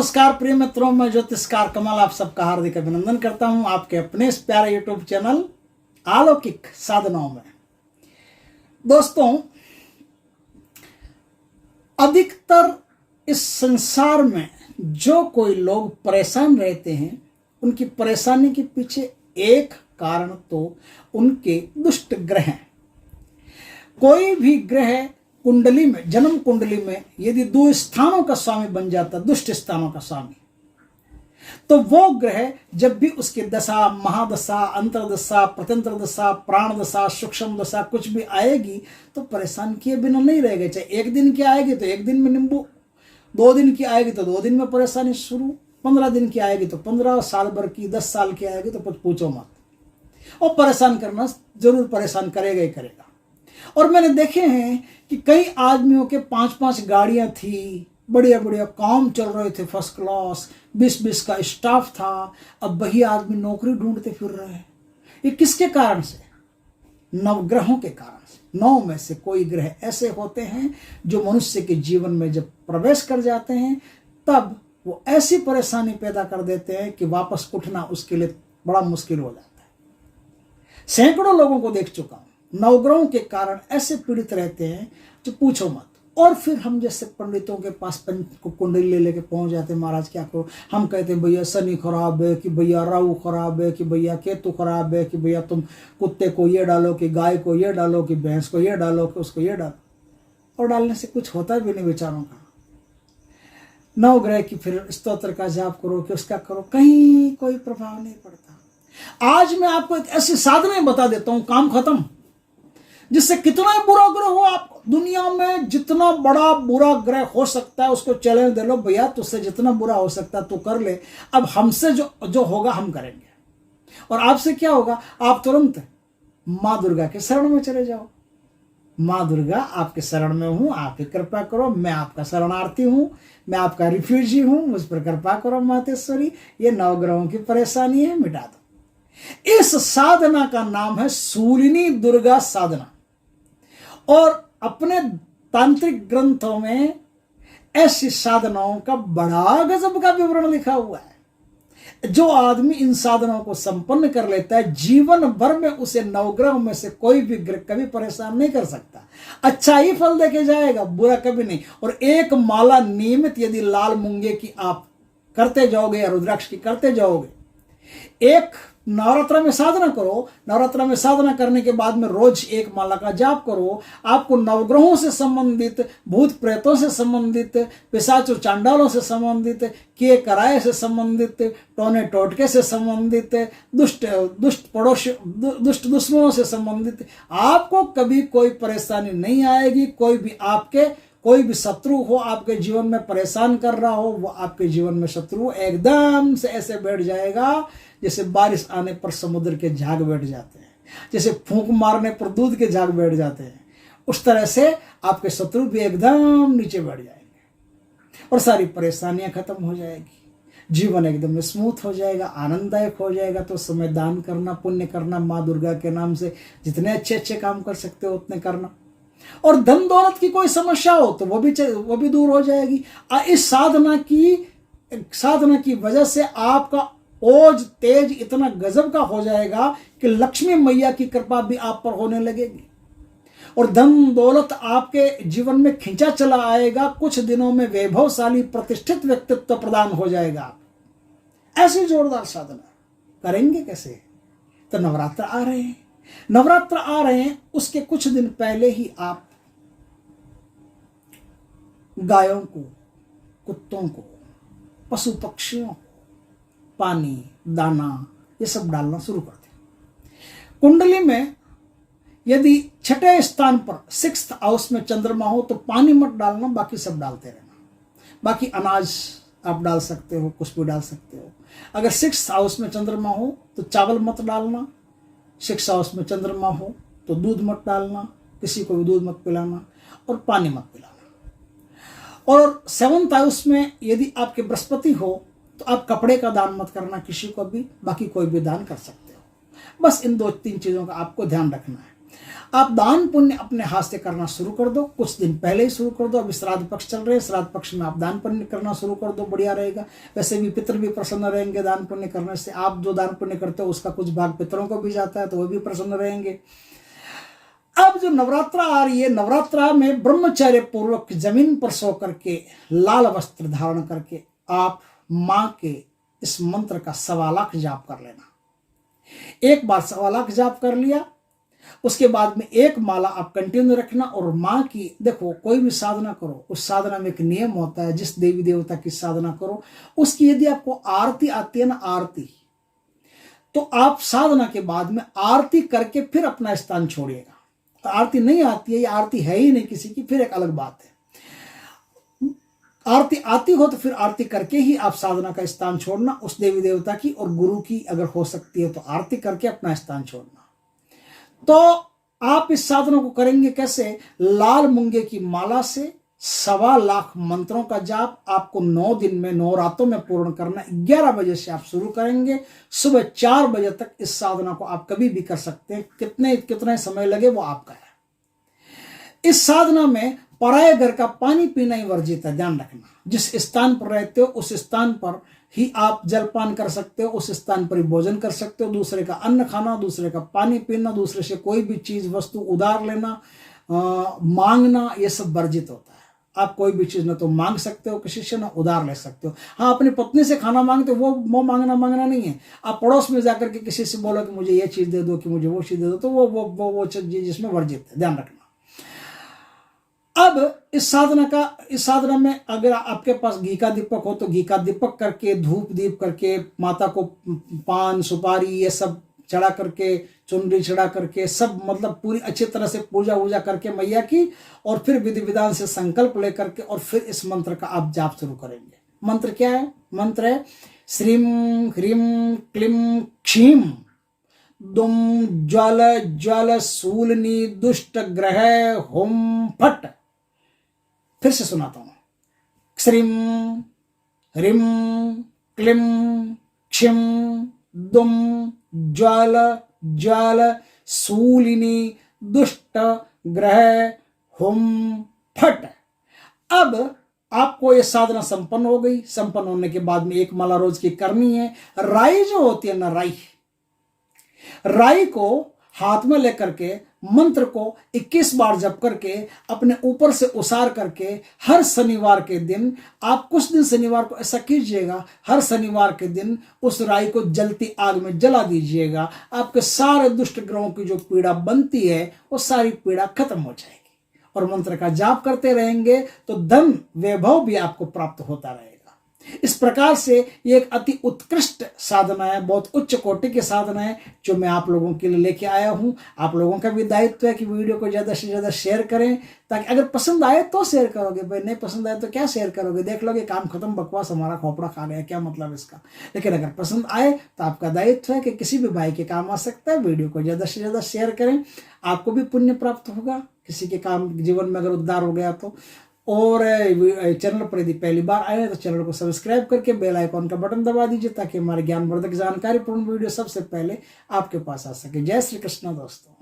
नमस्कार प्रिय मित्रों, मैं ज्योतिषकार कमल आप सबका हार्दिक अभिनंदन करता हूं आपके अपने इस प्यारे यूट्यूब चैनल अलौकिक साधनाओं में। दोस्तों, अधिकतर इस संसार में जो कोई लोग परेशान रहते हैं, उनकी परेशानी के पीछे एक कारण तो उनके दुष्ट ग्रह हैं। कोई भी ग्रह कुंडली में, जन्म कुंडली में यदि 2 स्थानों का स्वामी बन जाता, दुष्ट स्थानों का स्वामी, तो वो ग्रह जब भी उसकी दशा, महादशा, अंतरदशा, प्रत्यंतर दशा, प्राण दशा, सूक्ष्म दशा कुछ भी आएगी तो परेशान किए बिना नहीं रहेगा। चाहे 1 दिन की आएगी तो 1 दिन में नींबू, 2 दिन की आएगी तो 2 दिन में परेशानी शुरू, 15 दिन की आएगी तो 15, साल भर की, 10 साल की आएगी तो कुछ पूछो मत। और परेशान करना जरूर परेशान करेगा ही करेगा। और मैंने देखे हैं कि कई आदमियों के 5-5 गाड़ियां थी, बढ़िया बढ़िया काम चल रहे थे, फर्स्ट क्लास, 20-20 का स्टाफ था, अब वही आदमी नौकरी ढूंढते फिर रहे हैं। ये किसके कारण से? नवग्रहों के कारण से। 9 में से कोई ग्रह ऐसे होते हैं जो मनुष्य के जीवन में जब प्रवेश कर जाते हैं तब वो ऐसी परेशानी पैदा कर देते हैं कि वापस उठना उसके लिए बड़ा मुश्किल हो जाता है। सैकड़ों लोगों को देख चुका हूं, नवग्रहों के कारण ऐसे पीड़ित रहते हैं जो पूछो मत। और फिर हम जैसे पंडितों के पास कुंडली ले लेके पहुंच जाते हैं, महाराज क्या करो? हम कहते हैं भैया शनि खराब है, कि भैया राहु खराब है, कि भैया केतु खराब है, कि भैया तुम कुत्ते को ये डालो, कि गाय को ये डालो, कि भैंस को ये डालो, कि उसको ये डालो। और डालने से कुछ होता भी नहीं बेचारों का। नवग्रह की फिर स्तोत्र का जाप करो, कि उसका करो, कहीं कोई प्रभाव नहीं पड़ता। आज मैं आपको एक ऐसी साधना बता देता हूं, काम खत्म, जिससे कितना बुरा ग्रह हो, आप दुनिया में जितना बड़ा बुरा ग्रह हो सकता है उसको चैलेंज दे लो, भैया तुझसे जितना बुरा हो सकता है तू कर ले, अब हमसे जो होगा हम करेंगे। और आपसे क्या होगा? आप तुरंत माँ दुर्गा के शरण में चले जाओ। माँ दुर्गा आपके शरण में हूं, आप ही कृपा करो, मैं आपका शरणार्थी हूं, मैं आपका रिफ्यूजी हूं, मुझ पर कृपा करो मातेश्वरी, ये नवग्रहों की परेशानी है, मिटा दो। इस साधना का नाम है शूलिनी दुर्गा साधना। और अपने तांत्रिक ग्रंथों में ऐसी साधनाओं का बड़ा गजब का विवरण लिखा हुआ है। जो आदमी इन साधनाओं को संपन्न कर लेता है, जीवन भर में उसे नवग्रह में से कोई भी ग्रह कभी परेशान नहीं कर सकता। अच्छा ही फल देके जाएगा, बुरा कभी नहीं। और एक माला नियमित यदि लाल मूंगे की आप करते जाओगे या रुद्राक्ष की करते जाओगे, एक नवरात्र में साधना करो, नवरात्र में साधना करने के बाद में रोज एक माला का जाप करो, आपको नवग्रहों से संबंधित, भूत प्रेतों से संबंधित, पिशाचों चांडालों से संबंधित, किए कराए से संबंधित, टोने टोटके से संबंधित, दुष्ट पड़ोस, दुष्ट दुश्मनों से संबंधित आपको कभी कोई परेशानी नहीं आएगी। कोई भी शत्रु हो आपके जीवन में परेशान कर रहा हो, वो आपके जीवन में शत्रु एकदम से ऐसे बैठ जाएगा जैसे बारिश आने पर समुद्र के झाग बैठ जाते हैं, जैसे फूंक मारने पर दूध के झाग बैठ जाते हैं, उस तरह से आपके शत्रु भी एकदम नीचे बैठ जाएंगे और सारी परेशानियां खत्म हो जाएगी। जीवन एकदम स्मूथ हो जाएगा, आनंददायक हो जाएगा। तो समय दान करना, पुण्य करना, माँ दुर्गा के नाम से जितने अच्छे अच्छे काम कर सकते हो उतने करना। और धन दौलत की कोई समस्या हो तो वो भी दूर हो जाएगी। इस साधना की वजह से आपका ओज तेज इतना गजब का हो जाएगा कि लक्ष्मी मैया की कृपा भी आप पर होने लगेगी और धन दौलत आपके जीवन में खिंचा चला आएगा। कुछ दिनों में वैभवशाली प्रतिष्ठित व्यक्तित्व प्रदान हो जाएगा। ऐसी जोरदार साधना करेंगे कैसे? तो नवरात्र आ रहे हैं, उसके कुछ दिन पहले ही आप गायों को, कुत्तों को, पशु पक्षियों को पानी, दाना ये सब डालना शुरू कर दें। कुंडली में यदि 6ठे स्थान पर 6th हाउस में चंद्रमा हो तो पानी मत डालना, बाकी सब डालते रहना। बाकी अनाज आप डाल सकते हो, कुछ भी डाल सकते हो। अगर 6th हाउस में चंद्रमा हो तो चावल मत डालना, 6th हाउस में चंद्रमा हो तो दूध मत डालना, किसी को भी दूध मत पिलाना और पानी मत पिलाना। और 7th हाउस में यदि आपके बृहस्पति हो तो आप कपड़े का दान मत करना किसी को भी, बाकी कोई भी दान कर सकते हो। बस इन 2-3 चीज़ों का आपको ध्यान रखना है। आप दान पुण्य अपने हाथ से करना शुरू कर दो, कुछ दिन पहले ही शुरू कर दो। अभी श्राद्ध पक्ष चल रहे हैं, श्राद्ध पक्ष में आप दान पुण्य करना शुरू कर दो, बढ़िया रहेगा। वैसे भी पितर भी प्रसन्न रहेंगे दान पुण्य करने से। आप जो दान पुण्य करते हो उसका कुछ भाग पितरों को भी जाता है, तो वो भी प्रसन्न रहेंगे। अब जो नवरात्रा आ रही है, नवरात्रा में ब्रह्मचर्य पूर्वक जमीन पर सो करके लाल वस्त्र धारण करके आप मां के इस मंत्र का 1.25 लाख जाप कर लेना। एक बार 1.25 लाख जाप कर लिया, उसके बाद में एक माला आप कंटिन्यू रखना। और माँ की, देखो कोई भी साधना करो, उस साधना में एक नियम होता है। जिस देवी देवता की साधना करो उसकी यदि आपको आरती आती है ना, आरती, तो आप साधना के बाद में आरती करके फिर अपना स्थान छोड़िएगा। आरती नहीं आती है, या आरती है ही नहीं किसी की, फिर एक अलग बात है। आरती आती हो तो फिर आरती करके ही आप साधना का स्थान छोड़ना, उस देवी देवता की और गुरु की अगर हो सकती है तो आरती करके अपना स्थान छोड़ना। तो आप इस साधना को करेंगे कैसे? लाल मूंगे की माला से 1.25 लाख मंत्रों का जाप आपको 9 दिन में, 9 रातों में पूर्ण करना। 11 बजे से आप शुरू करेंगे, सुबह 4 बजे तक इस साधना को आप कभी भी कर सकते हैं। कितने समय लगे वो आपका है। इस साधना में पराये घर का पानी पीना ही वर्जित है, ध्यान रखना। जिस स्थान पर रहते हो उस स्थान पर ही आप जलपान कर सकते हो, उस स्थान पर ही भोजन कर सकते हो। दूसरे का अन्न खाना, दूसरे का पानी पीना, दूसरे से कोई भी चीज वस्तु उधार लेना, मांगना, ये सब वर्जित होता है। आप कोई भी चीज ना तो मांग सकते हो किसी से, ना उधार ले सकते हो। हाँ, अपनी पत्नी से खाना मांगते हो, वो मांगना नहीं है। आप पड़ोस में जाकर के किसी से बोलो कि मुझे ये चीज दे दो, कि मुझे वो चीज दे दो, तो वो चीज जिसमें वर्जित है, ध्यान रखना। अब इस साधना में अगर आपके पास घी का दीपक हो तो घी का दीपक करके, धूप दीप करके, माता को पान सुपारी ये सब चढ़ा करके, चुनरी चढ़ा करके, सब मतलब पूरी अच्छी तरह से पूजा वूजा करके मैया की, और फिर विधि विधान से संकल्प लेकर के, और फिर इस मंत्र का आप जाप शुरू करेंगे। मंत्र क्या है? मंत्र है श्रीम ह्रीम क्लीम क्षीम दुम ज्वाल ज्वाल शूलनी दुष्ट ग्रह होम फट। फिर से सुनाता हूं। श्रीम ह्रीम क्लीम क्षिम दुम ज्वाल ज्वाल शूलिनी दुष्ट ग्रह हुम फट। अब आपको ये साधना संपन्न हो गई। संपन्न होने के बाद में एक माला रोज की करनी है। राई जो होती है ना, राई को हाथ में लेकर के मंत्र को 21 बार जप करके अपने ऊपर से उसार करके, हर शनिवार के दिन आप कुछ दिन शनिवार को ऐसा कीजिएगा, हर शनिवार के दिन उस राई को जलती आग में जला दीजिएगा। आपके सारे दुष्ट ग्रहों की जो पीड़ा बनती है वो सारी पीड़ा खत्म हो जाएगी। और मंत्र का जाप करते रहेंगे तो धन वैभव भी आपको प्राप्त होता रहेगा। इस प्रकार से ये एक अति उत्कृष्ट साधना है, बहुत उच्च कोटि की साधना है जो मैं आप लोगों के लिए लेके आया हूं। आप लोगों का भी दायित्व है कि वीडियो को ज्यादा से ज्यादा शेयर करें, ताकि अगर पसंद आए तो शेयर करोगे, भाई नहीं पसंद आए तो क्या शेयर करोगे, देख लोगे काम खत्म, बकवास, हमारा खोपड़ा खा गया, क्या मतलब इसका। लेकिन अगर पसंद आए तो आपका दायित्व है कि किसी भी भाई के काम आ सकता है, वीडियो को ज्यादा से ज्यादा शेयर करें, आपको भी पुण्य प्राप्त होगा, किसी के काम जीवन में अगर उद्धार हो गया तो। और चैनल पर यदि पहली बार आए हैं तो चैनल को सब्सक्राइब करके बेल आइकॉन का बटन दबा दीजिए, ताकि हमारे ज्ञानवर्धक जानकारीपूर्ण वीडियो सबसे पहले आपके पास आ सके। जय श्री कृष्ण दोस्तों।